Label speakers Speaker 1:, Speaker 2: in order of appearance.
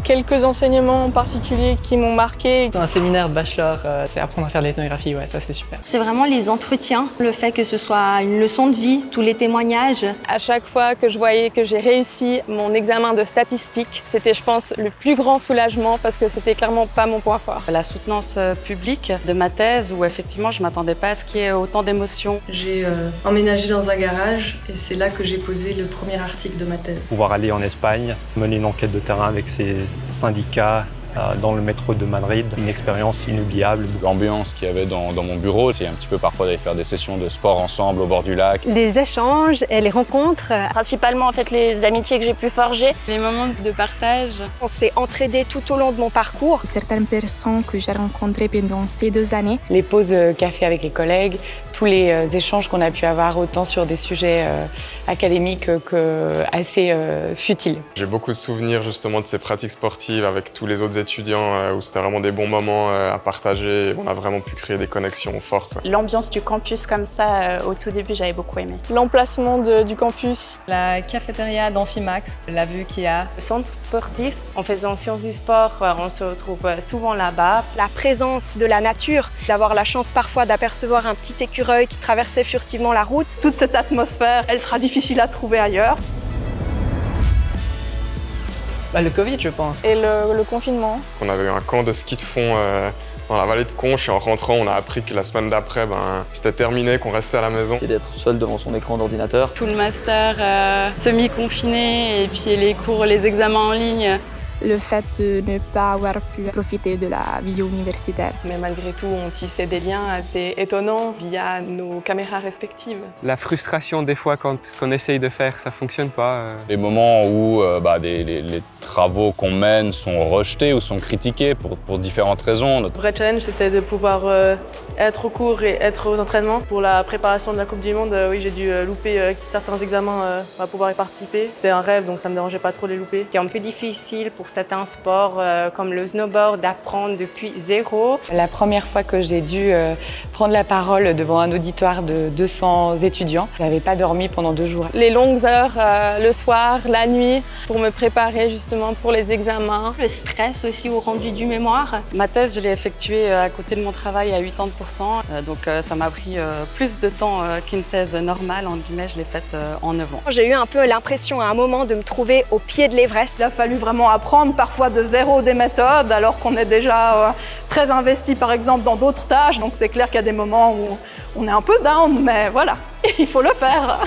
Speaker 1: quelques enseignements en particulier qui m'ont marqué.
Speaker 2: Un séminaire de bachelor, c'est apprendre à faire de l'ethnographie, ouais, ça c'est super.
Speaker 3: C'est vraiment les entretiens, le fait que ce soit une leçon de vie, tous les témoignages.
Speaker 1: À chaque fois que je voyais que j'ai réussi mon examen de statistique, c'était, je pense, le plus grand soulagement parce que c'était clairement pas mon point fort.
Speaker 4: La soutenance publique de ma thèse où effectivement je ne m'attendais pas à ce qu'il y ait autant d'émotions.
Speaker 5: J'ai emménagé dans un garage et c'est là que j'ai posé le premier article de ma thèse.
Speaker 6: Pouvoir aller en Espagne, mener une enquête de terrain avec ces syndicats dans le métro de Madrid, une expérience inoubliable.
Speaker 7: L'ambiance qu'il y avait dans mon bureau, c'est un petit peu parfois d'aller faire des sessions de sport ensemble au bord du lac.
Speaker 8: Les échanges et les rencontres.
Speaker 9: Principalement en fait les amitiés que j'ai pu forger.
Speaker 10: Les moments de partage.
Speaker 11: On s'est entraidés tout au long de mon parcours.
Speaker 12: Certaines personnes que j'ai rencontrées pendant ces 2 années.
Speaker 13: Les pauses café avec les collègues, tous les échanges qu'on a pu avoir autant sur des sujets académiques que assez futiles.
Speaker 14: J'ai beaucoup de souvenirs justement de ces pratiques sportives avec tous les autres étudiants où c'était vraiment des bons moments à partager et on a vraiment pu créer des connexions fortes. Ouais.
Speaker 4: L'ambiance du campus comme ça, au tout début, j'avais beaucoup aimé.
Speaker 1: L'emplacement du campus.
Speaker 10: La cafétéria d'Amphimax, la vue qu'il y a.
Speaker 4: Le centre sportif, en faisant sciences du sport, on se retrouve souvent là-bas.
Speaker 11: La présence de la nature, d'avoir la chance parfois d'apercevoir un petit écureuil qui traversait furtivement la route.
Speaker 15: Toute cette atmosphère, elle sera difficile à trouver ailleurs.
Speaker 2: Le Covid, je pense.
Speaker 1: Et le confinement.
Speaker 14: On avait eu un camp de ski de fond dans la vallée de Conches et en rentrant, on a appris que la semaine d'après, c'était terminé, qu'on restait à la maison.
Speaker 2: Et d'être seul devant son écran d'ordinateur.
Speaker 10: Tout le master semi-confiné et puis les cours, les examens en ligne.
Speaker 12: Le fait de ne pas avoir pu profiter de la vie universitaire.
Speaker 15: Mais malgré tout, on tissait des liens assez étonnants via nos caméras respectives.
Speaker 16: La frustration des fois quand ce qu'on essaye de faire, ça fonctionne pas.
Speaker 7: Les moments où les travaux qu'on mène sont rejetés ou sont critiqués pour différentes raisons.
Speaker 10: Le vrai challenge, c'était de pouvoir être au cours et être aux entraînements. Pour la préparation de la Coupe du Monde, oui, j'ai dû louper certains examens pour pouvoir y participer. C'était un rêve, donc ça me dérangeait pas trop de les louper.
Speaker 4: C'était un peu difficile pour certains sports comme le snowboard d'apprendre depuis zéro.
Speaker 13: La première fois que j'ai dû prendre la parole devant un auditoire de 200 étudiants, je n'avais pas dormi pendant 2 jours.
Speaker 1: Les longues heures le soir, la nuit, pour me préparer justement pour les examens.
Speaker 3: Le stress aussi au rendu du mémoire.
Speaker 4: Ma thèse, je l'ai effectuée à côté de mon travail à 80%, donc ça m'a pris plus de temps qu'une thèse normale, en guillemets, je l'ai faite en 9 ans.
Speaker 11: J'ai eu un peu l'impression à un moment de me trouver au pied de l'Everest.
Speaker 15: Il a fallu vraiment apprendre parfois de zéro des méthodes alors qu'on est déjà très investi par exemple dans d'autres tâches, donc c'est clair qu'il y a des moments où on est un peu down, mais voilà, il faut le faire.